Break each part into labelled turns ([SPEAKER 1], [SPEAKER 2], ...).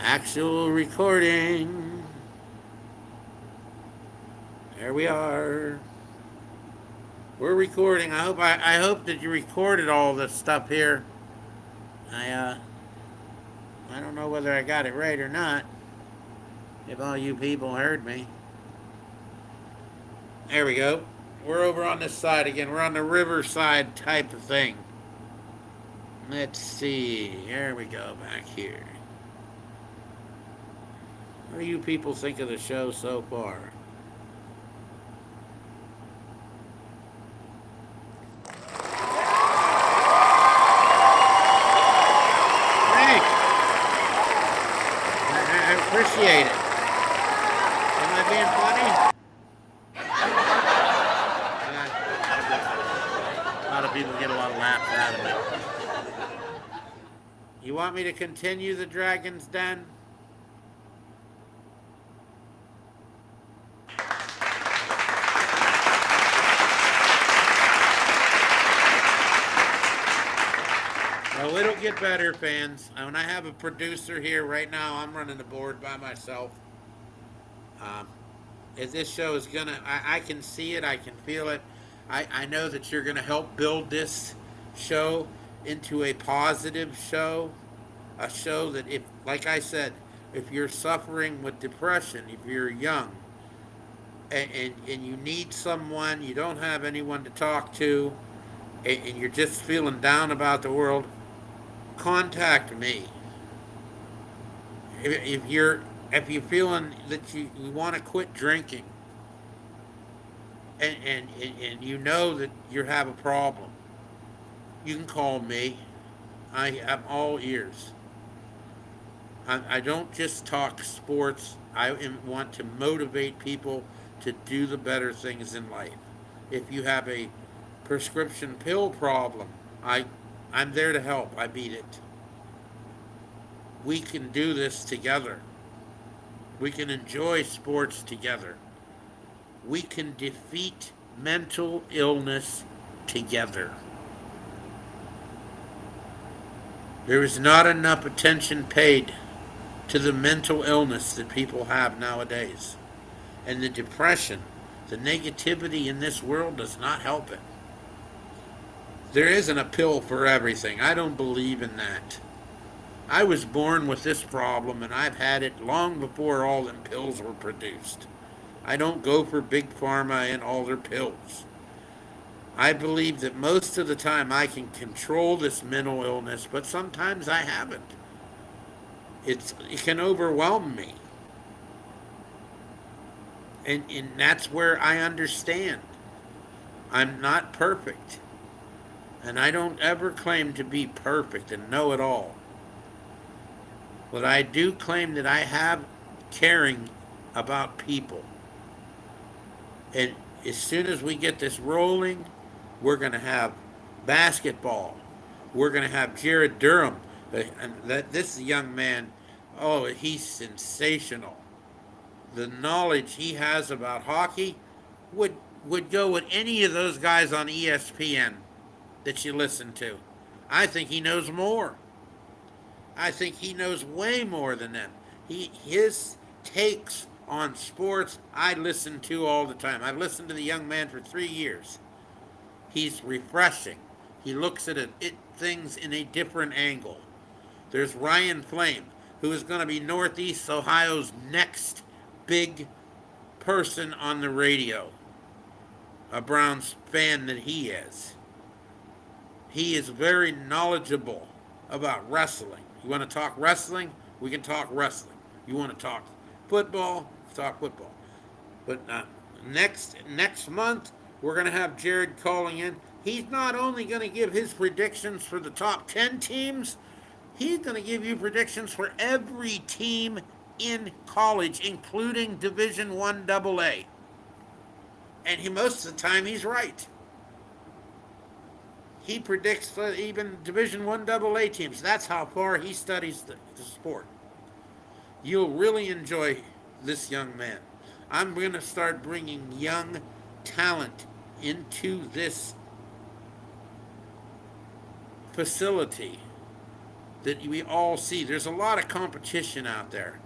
[SPEAKER 1] Actual recording. There we are. We're recording. I hope that you recorded all this stuff here. I uh I don't know whether I got it right or not. If all you people heard me. There we go. We're over on this side again. We're on the riverside type of thing. Let's see. Here we go back here. What do you people think of the show so far? Thanks. I appreciate it. Am I being funny? A lot of people get a lot of laughs out of it. You want me to continue the Dragon's Den? Oh, it'll get better, fans. When I have a producer here right now, I'm running the board by myself. Um, as this show is gonna, I can see it, I can feel it. I know that you're gonna help build this show into a positive show, a show that, if, like I said, if you're suffering with depression, if you're young, and you need someone, you don't have anyone to talk to, and you're just feeling down about the world, contact me. If you're feeling that you want to quit drinking, and you know that you have a problem, you can call me. I am all ears. I don't just talk sports. Want to motivate people to do the better things in life. If you have a prescription pill problem, I'm there to help. I beat it. We can do this together. We can enjoy sports together. We can defeat mental illness together. There is not enough attention paid to the mental illness that people have nowadays. And the depression, the negativity in this world does not help it. There isn't a pill for everything. I don't believe in that. I was born with this problem, and I've had it long before all them pills were produced. I don't go for big pharma and all their pills. I believe that most of the time I can control this mental illness, but sometimes I haven't. It can overwhelm me. And that's where I understand. I'm not perfect. And I don't ever claim to be perfect and know it all. But I do claim that I have caring about people. And as soon as we get this rolling, we're going to have basketball. We're going to have Jared Durham. And this young man, oh, he's sensational. The knowledge he has about hockey would go with any of those guys on ESPN that you listen to. I think he knows more. I think he knows way more than them. His takes on sports I listen to all the time. I've listened to the young man for 3 years. He's refreshing. He looks at things in a different angle. There's Ryan Flame, who is going to be Northeast Ohio's next big person on the radio. A Browns fan that he is. He is very knowledgeable about wrestling. You want to talk wrestling? We can talk wrestling. You want to talk football? Talk football. But next month we're going to have Jared calling in. He's not only going to give his predictions for the top 10 teams, he's going to give you predictions for every team in college, including Division One AA. And most of the time he's right. He predicts even Division One AA teams. That's how far he studies the sport. You'll really enjoy this young man. I'm going to start bringing young talent into this facility that we all see. There's a lot of competition out there.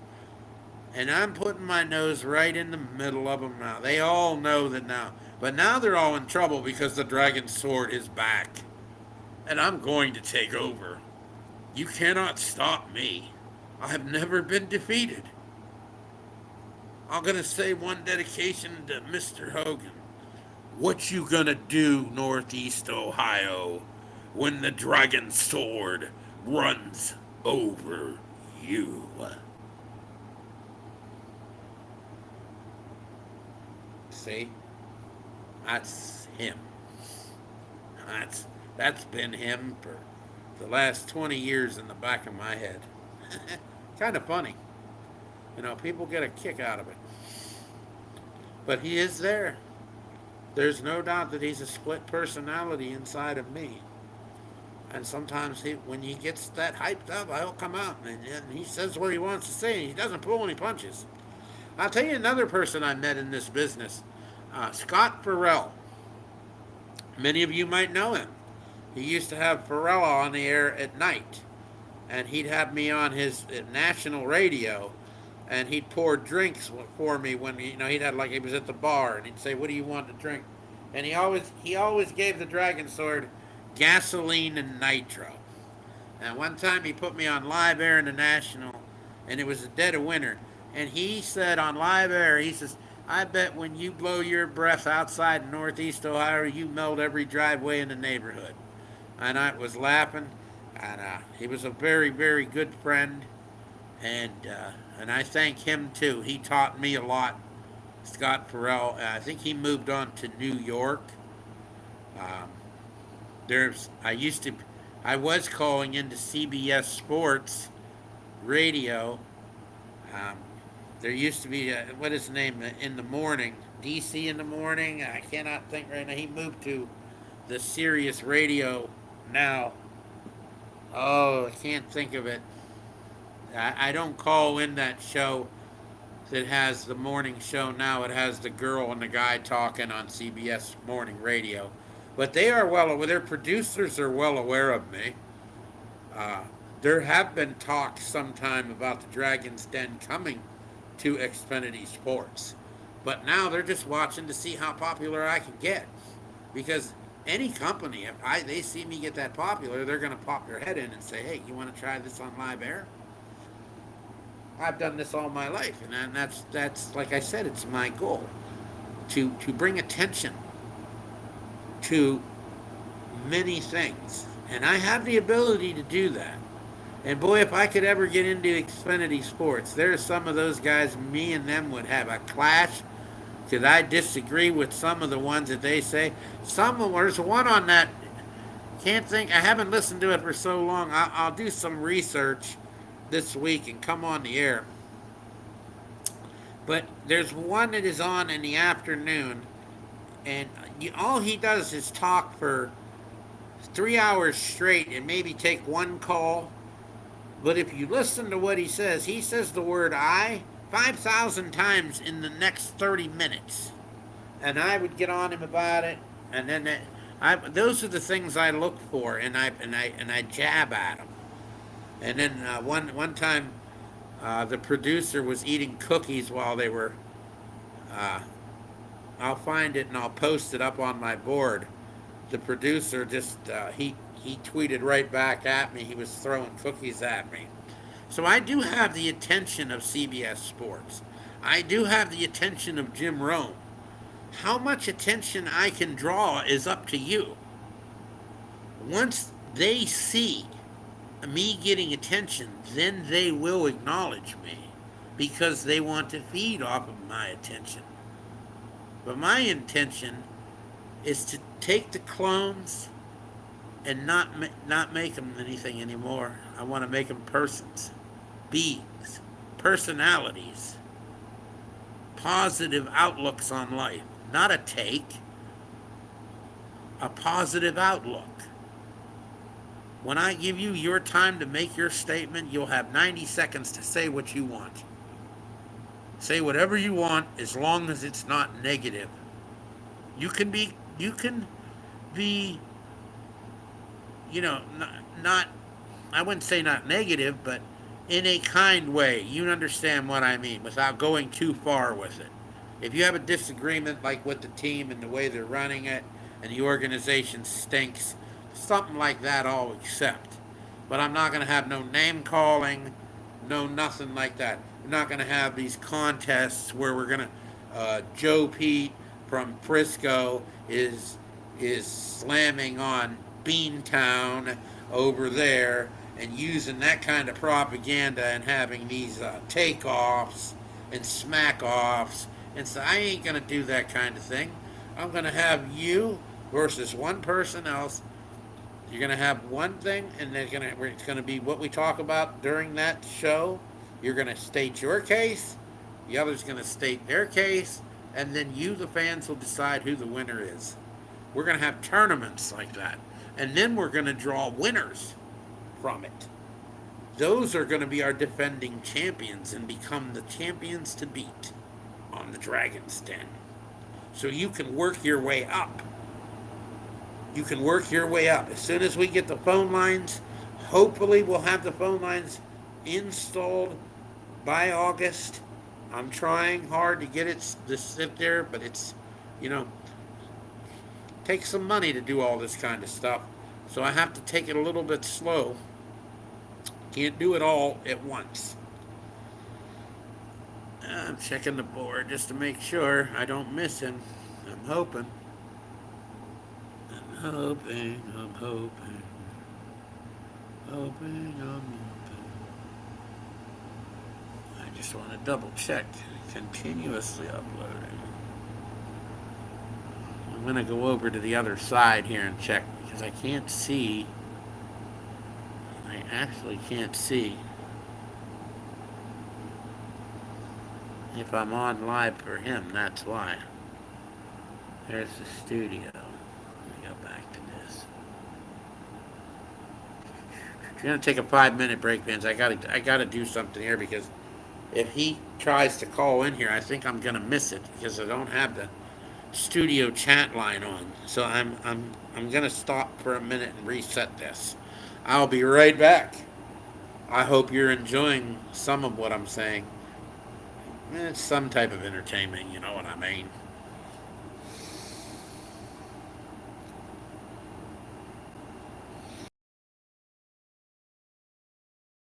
[SPEAKER 1] And I'm putting my nose right in the middle of them now. They all know that now. But now they're all in trouble because the dragon sword is back. And I'm going to take over. You cannot stop me. I have never been defeated. I'm going to say one dedication to Mr. Hogan. What you gonna do, Northeast Ohio, when the dragon sword runs over you? See? That's him. That's been him for the last 20 years in the back of my head. Kind of funny. People get a kick out of it. But he is there. There's no doubt that he's a split personality inside of me. And sometimes when he gets that hyped up, he'll come out and he says what he wants to say, and he doesn't pull any punches. I'll tell you another person I met in this business, Scott Farrell. Many of you might know him. He used to have Farrell on the air at night, and he'd have me on his national radio, and he'd pour drinks for me when he'd had, like, he was at the bar, and he'd say, "What do you want to drink?" And he always gave the Dragon Sword gasoline and nitro. And one time he put me on live air in the national, and it was the dead of winter, and he said on live air, he says, "I bet when you blow your breath outside Northeast Ohio, you melt every driveway in the neighborhood." And I was laughing, and he was a very, very good friend, and I thank him too. He taught me a lot. Scott Farrell. I think he moved on to New York. Um, I was calling into CBS Sports Radio. Um, there used to be what is the name in the morning? DC in the morning. I cannot think right now. He moved to the Sirius Radio now. Oh, I can't think of it. I don't call in that show that has the morning show now. It has the girl and the guy talking on CBS morning radio. But they are well aware, their producers are well aware of me. Uh, there have been talks sometime about the Dragon's Den coming to Xfinity Sports. But now they're just watching to see how popular I can get. Because any company, if they see me get that popular, they're going to pop their head in and say, "Hey, you want to try this on live air?" I've done this all my life, and that's like I said, it's my goal to bring attention to many things, and I have the ability to do that. And boy, if I could ever get into Xfinity Sports, there's some of those guys. Me and them would have a clash because I disagree with some of the ones that they say. There's one on that. Can't think. I haven't listened to it for so long. I'll do some research this week and come on the air. But there's one that is on in the afternoon, and all he does is talk for 3 hours straight and maybe take one call. But if you listen to what he says the word "I" 5,000 times in the next 30 minutes. And I would get on him about it, and then those are the things I look for, and I jab at him. And then one time, the producer was eating cookies while they were. Uh, I'll find it and I'll post it up on my board. The producer just he tweeted right back at me. He was throwing cookies at me. So I do have the attention of CBS Sports. I do have the attention of Jim Rome. How much attention I can draw is up to you. Once they see me getting attention, then they will acknowledge me because they want to feed off of my attention. But my intention is to take the clones and not make them anything anymore. I want to make them persons, beings, personalities, positive outlooks on life. Not a take, a positive outlook. When I give you your time to make your statement, you'll have 90 seconds to say what you want. Say whatever you want as long as it's not negative. You can be, not I wouldn't say not negative, but in a kind way. You understand what I mean without going too far with it. If you have a disagreement, like with the team and the way they're running it, and the organization stinks, something like that I'll accept. But I'm not going to have no name calling, no nothing like that. We're not going to have these contests where we're going to Joe Pete from Frisco is slamming on Beantown over there and using that kind of propaganda and having these takeoffs and smack offs. And so I ain't going to do that kind of thing. I'm going to have you versus one person else. You're going to have one thing, and it's going to be what we talk about during that show. You're going to state your case, the other's going to state their case, and then you, the fans, will decide who the winner is. We're going to have tournaments like that. And then we're going to draw winners from it. Those are going to be our defending champions and become the champions to beat on the Dragon's Den. So you can work your way up. You can work your way up. As soon as we get the phone lines, hopefully we'll have the phone lines installed by August. I'm trying hard to get it to sit there, but it's, takes some money to do all this kind of stuff. So I have to take it a little bit slow. Can't do it all at once. I'm checking the board just to make sure I don't miss him. I'm hoping. I'm hoping. I just want to double check. Continuously uploading. I'm going to go over to the other side here and check because I can't see. I actually can't see if I'm on live for him. That's why. There's the studio. Let me go back to this. I'm gonna take a 5-minute break, Vince. I gotta do something here because if he tries to call in here, I think I'm gonna miss it because I don't have the studio chat line on. So I'm gonna stop for a minute and reset this. I'll be right back. I hope you're enjoying some of what I'm saying. It's some type of entertainment, you know what I mean.